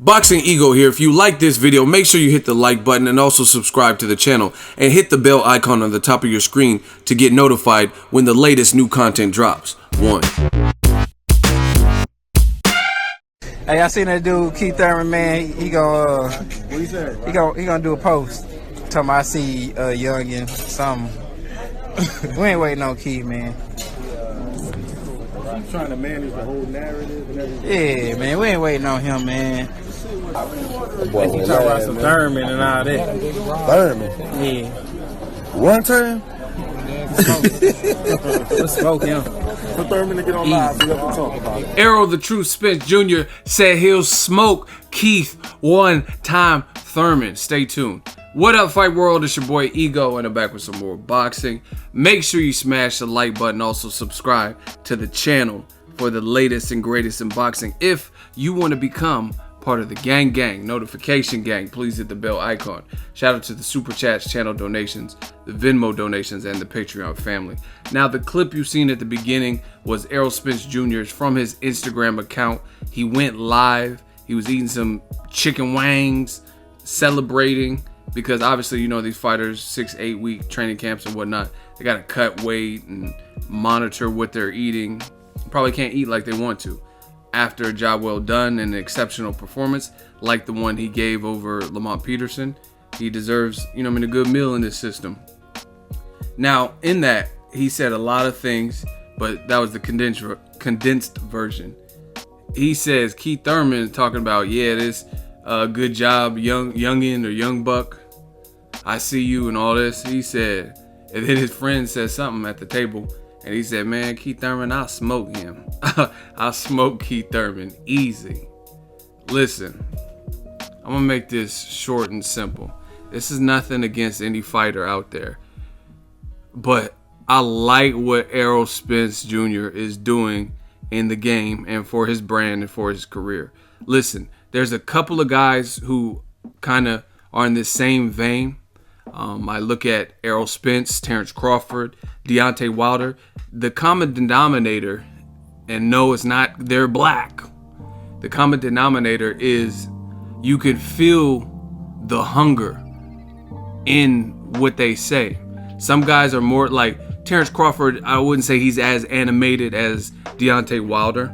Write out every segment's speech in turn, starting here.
Boxing Ego here. If you like this video, make sure you hit the like button and also subscribe to the channel and hit the bell icon on the top of your screen to get notified when the latest new content drops. Hey, I seen that dude Keith Thurman, man. He gonna What he said? he gonna do a post. Talking about I see Youngin something. We ain't waiting on Keith, man. I'm trying to manage the whole narrative and everything. Yeah, man, we ain't waiting on him, man. Boy, He talking about some Thurman and all that. Thurman. Yeah. One time? Let's smoke him. For Thurman to get on live, we have to talk about it. Errol the Truth Spence Jr. said he'll smoke Keith one time Thurman. Stay tuned. What up, Fight World? It's your boy Ego, and I'm back with some more boxing. Make sure you smash the like button. Also subscribe to the channel for the latest and greatest in boxing. If you want to become part of the gang notification gang, please hit the bell icon. Shout out to the super chats, channel donations, the Venmo donations, and the Patreon family. Now, the clip you seen at the beginning was Errol Spence Jr.'s from his Instagram account. He went live. He was eating some chicken wangs, celebrating, because obviously, you know, these fighters, 6-8 week training camps and whatnot, they got to cut weight and monitor what they're eating. Probably can't eat like they want to. After a job well done and an exceptional performance like the one he gave over Lamont Peterson, he deserves, you know, a good meal in this system. Now, in that, he said a lot of things, but that was the condensed version. He says Keith Thurman talking about, yeah, this good job, youngin or young buck. I see you and all this. He said, and then his friend said something at the table, and he said, man, Keith Thurman, I'll smoke him. I'll smoke Keith Thurman easy. Listen, I'm gonna make this short and simple. This is nothing against any fighter out there, but I like what Errol Spence Jr. is doing in the game and for his brand and for his career. Listen, there's a couple of guys who kind of are in this same vein. I look at Errol Spence, Terrence Crawford, Deontay Wilder. The common denominator, and no, it's not they're black. The common denominator is you can feel the hunger in what they say. Some guys are more like Terrence Crawford. I wouldn't say he's as animated as Deontay Wilder,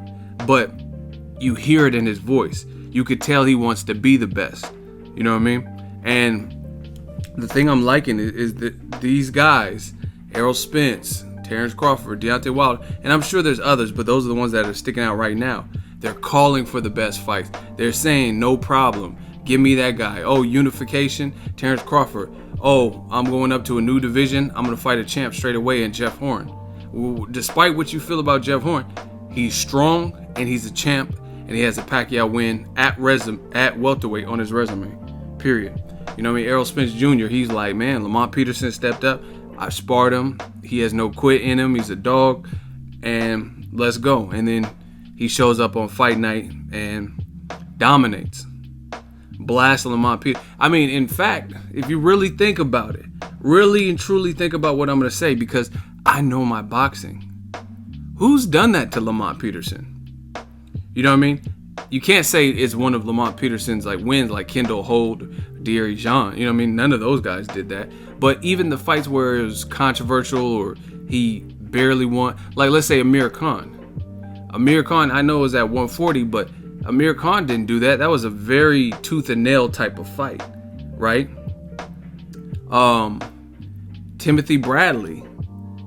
but you hear it in his voice. You could tell he wants to be the best. You know what I mean? And the thing I'm liking is that these guys, Errol Spence, Terrence Crawford, Deontay Wilder, and I'm sure there's others, but those are the ones that are sticking out right now. They're calling for the best fights. They're saying, no problem, give me that guy. Oh, unification, Terrence Crawford. Oh, I'm going up to a new division. I'm going to fight a champ straight away in Jeff Horn. Despite what you feel about Jeff Horn, he's strong and he's a champ, and he has a Pacquiao win at welterweight on his resume, period. You know what I mean? Errol Spence Jr., he's like, man, Lamont Peterson stepped up. I sparred him. He has no quit in him. He's a dog. And let's go. And then he shows up on fight night and dominates. Blast Lamont Peterson. I mean, in fact, if you really think about it, really and truly think about what I'm going to say, because I know my boxing. Who's done that to Lamont Peterson? You know what I mean? You can't say it's one of Lamont Peterson's like wins, like Kendall Holt, Deary Jean. You know what I mean? None of those guys did that. But even the fights where it was controversial or he barely won, like let's say Amir Khan. Amir Khan, I know, was at 140, but Amir Khan didn't do that. That was a very tooth and nail type of fight, right? Timothy Bradley,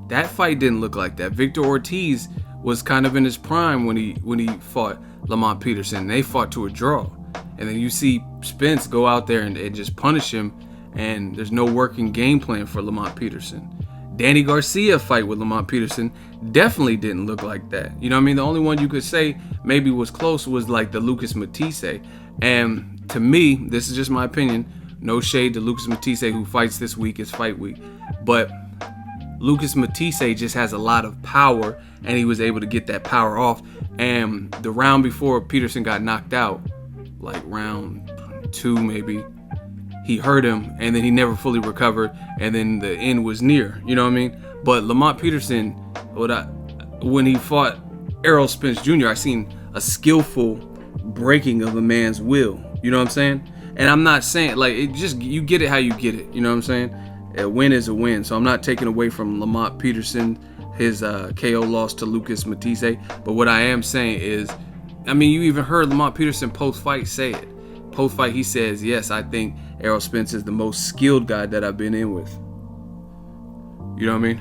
that fight didn't look like that. Victor Ortiz was kind of in his prime when he fought Lamont Peterson. They fought to a draw. And then you see Spence go out there and just punish him, and there's no working game plan for Lamont Peterson. Danny Garcia fight with Lamont Peterson definitely didn't look like that. You know what I mean? The only one you could say maybe was close was like the Lucas Matisse. And to me, this is just my opinion, no shade to Lucas Matisse, who fights this week. It's fight week. But Lucas Matisse just has a lot of power, and he was able to get that power off. And the round before Peterson got knocked out, like round 2 maybe, he hurt him, and then he never fully recovered, and then the end was near. You know what I mean? But Lamont Peterson, when he fought Errol Spence Jr., I seen a skillful breaking of a man's will. You know what I'm saying? And I'm not saying like it just you get it how you get it. You know what I'm saying? A win is a win. So I'm not taking away from Lamont Peterson his KO loss to Lucas Matisse. But what I am saying is, I mean, you even heard Lamont Peterson post-fight say it. Post-fight, he says, yes, I think Errol Spence is the most skilled guy that I've been in with. You know what I mean?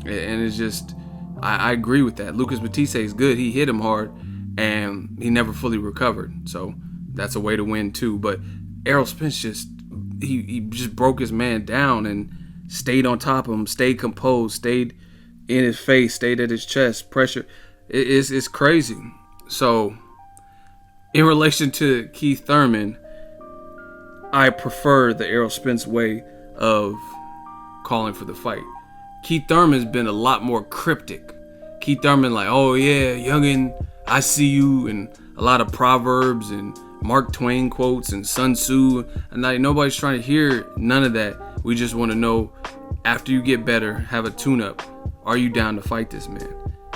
And it's just, I agree with that. Lucas Matisse is good. He hit him hard, and he never fully recovered. So that's a way to win, too. But Errol Spence just, he just broke his man down and stayed on top of him, stayed composed, stayed in his face, stayed at his chest, pressure. It's crazy. So, in relation to Keith Thurman, I prefer the Errol Spence way of calling for the fight. Keith Thurman's been a lot more cryptic. Keith Thurman like, oh yeah, youngin', I see you, and a lot of proverbs and Mark Twain quotes and Sun Tzu, and like nobody's trying to hear none of that. We just want to know, after you get better, have a tune-up, are you down to fight this man?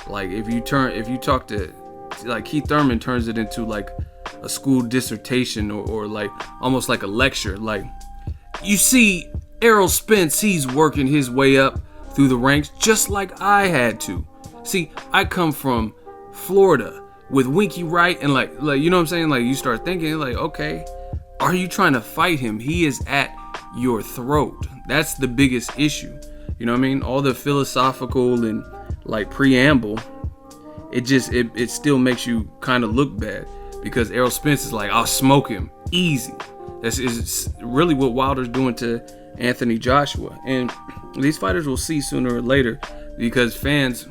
Like if you talk to, like Keith Thurman turns it into like a school dissertation or like almost like a lecture. Like, you see Errol Spence, he's working his way up through the ranks just like I had to. See, I come from Florida with Winky Wright and like you know what I'm saying? Like you start thinking like, okay, are you trying to fight him? He is at your throat. That's the biggest issue. You know what I mean? All the philosophical and like preamble, it still makes you kind of look bad because Errol Spence is like, I'll smoke him easy. That's is really what Wilder's doing to Anthony Joshua. And these fighters will see sooner or later because fans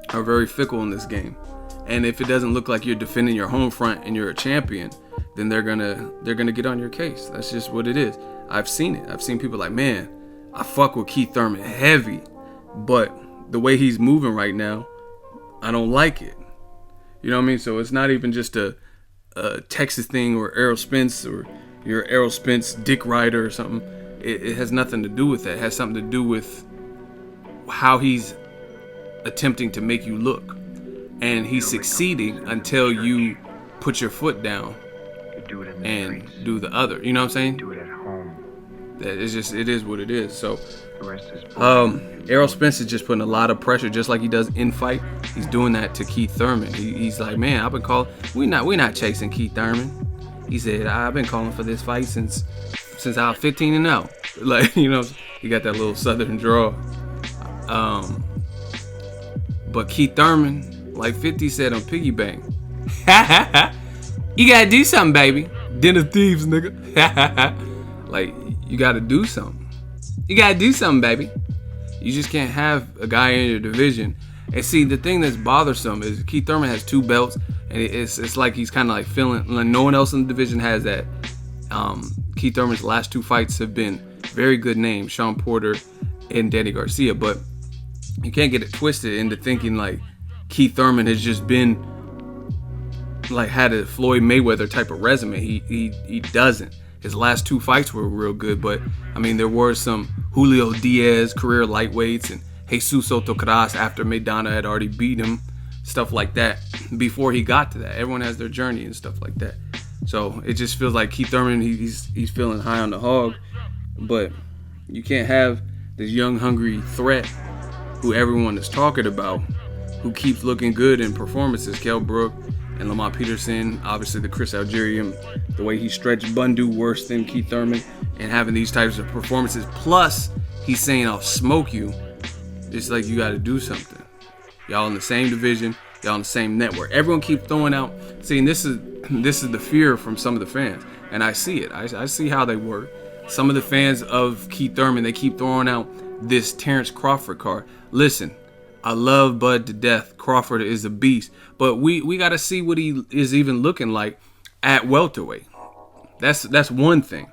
are very fickle in this game. And if it doesn't look like you're defending your home front and you're a champion, then they're gonna get on your case. That's just what it is. I've seen it. I've seen people like, man, I fuck with Keith Thurman heavy, but the way he's moving right now, I don't like it. You know what I mean? So it's not even just a Texas thing or Errol Spence or you're Errol Spence dick rider or something. It has nothing to do with that. It has something to do with how he's attempting to make you look. And he's succeeding until you put your foot down and do the other. You know what I'm saying? Do it at home. That is just, it is what it is. So Errol Spence is just putting a lot of pressure, just like he does in fight. He's doing that to Keith Thurman. He's like, man, I've been calling. We're not chasing Keith Thurman. He said, I've been calling for this fight since I was 15 and 0. Like, you know, he got that little southern draw. But Keith Thurman, like 50 said on Piggy Bank, you gotta do something, baby. Den of thieves, nigga. Like, you gotta do something. You gotta do something, baby. You just can't have a guy in your division. And see, the thing that's bothersome is Keith Thurman has 2 belts, and it's like he's kind of like feeling like no one else in the division has that. Keith Thurman's last 2 fights have been very good names, Sean Porter and Danny Garcia, but you can't get it twisted into thinking like Keith Thurman has just been like had a Floyd Mayweather type of resume. He doesn't. His last 2 fights were real good, but I mean there were some Julio Diaz career lightweights and Jesus Autocras after Maidana had already beat him, stuff like that before he got to that. Everyone has their journey and stuff like that. So it just feels like Keith Thurman, he's feeling high on the hog, but you can't have this young hungry threat who everyone is talking about, who keeps looking good in performances. Kell Brook and Lamont Peterson, obviously the Chris Algerian, the way he stretched Bundu worse than Keith Thurman, and having these types of performances. Plus, he's saying, I'll smoke you. It's like you got to do something. Y'all in the same division, y'all on the same network. Everyone keep throwing out. See, and this is the fear from some of the fans, and I see it. I see how they work. Some of the fans of Keith Thurman, they keep throwing out this Terrence Crawford card. Listen, I love Bud to death. Crawford is a beast, but we got to see what he is even looking like at welterweight. That's one thing.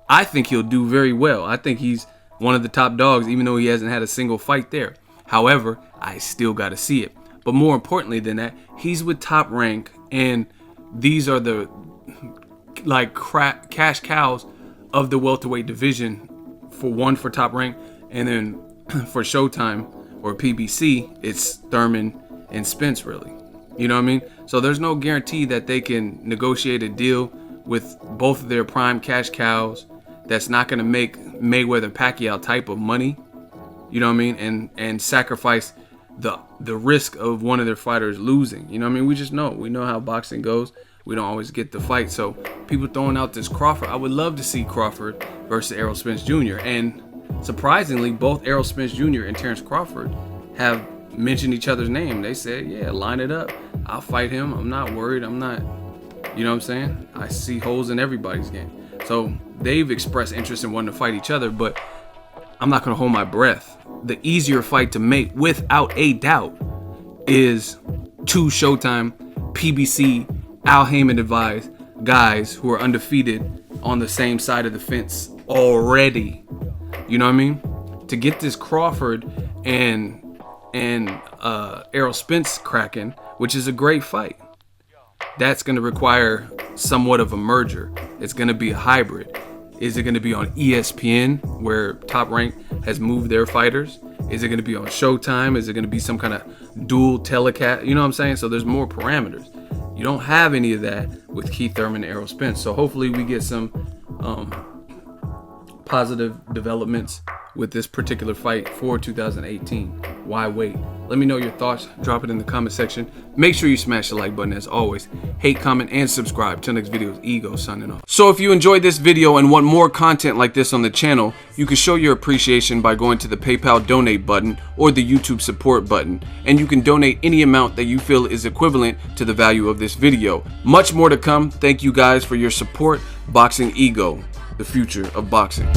I think he'll do very well. I think he's one of the top dogs, even though he hasn't had a single fight there. However, I still got to see it. But more importantly than that, he's with Top Rank, and these are the like cash cows of the welterweight division. For Top Rank, and then for Showtime or PBC, it's Thurman and Spence, really. You know what I mean? So there's no guarantee that they can negotiate a deal with both of their prime cash cows that's not going to make Mayweather Pacquiao type of money, you know what I mean, and sacrifice the risk of one of their fighters losing. You know what I mean? We know how boxing goes. We don't always get the fight. So people throwing out this Crawford, I would love to see Crawford versus Errol Spence Jr. And surprisingly, both Errol Spence Jr. and Terrence Crawford have mentioned each other's name. They said, yeah, line it up. I'll fight him. I'm not worried. I'm not, you know what I'm saying? I see holes in everybody's game. So they've expressed interest in wanting to fight each other, but I'm not going to hold my breath. The easier fight to make, without a doubt, is two Showtime, PBC, Al Heyman advised guys who are undefeated on the same side of the fence already. You know what I mean? To get this Crawford and Errol Spence cracking, which is a great fight, that's going to require somewhat of a merger. It's going to be a hybrid. Is it going to be on ESPN, where Top Rank has moved their fighters? Is it going to be on Showtime? Is it going to be some kind of dual telecast? You know what I'm saying? So there's more parameters. You don't have any of that with Keith Thurman and Errol Spence. So hopefully we get some positive developments with this particular fight for 2018. Why wait? Let me know your thoughts. Drop it in the comment section. Make sure you smash the like button as always. Hate, comment, and subscribe. Till next video, Ego signing off. So if you enjoyed this video and want more content like this on the channel, you can show your appreciation by going to the PayPal donate button or the YouTube support button. And you can donate any amount that you feel is equivalent to the value of this video. Much more to come. Thank you guys for your support. Boxing Ego, the future of boxing.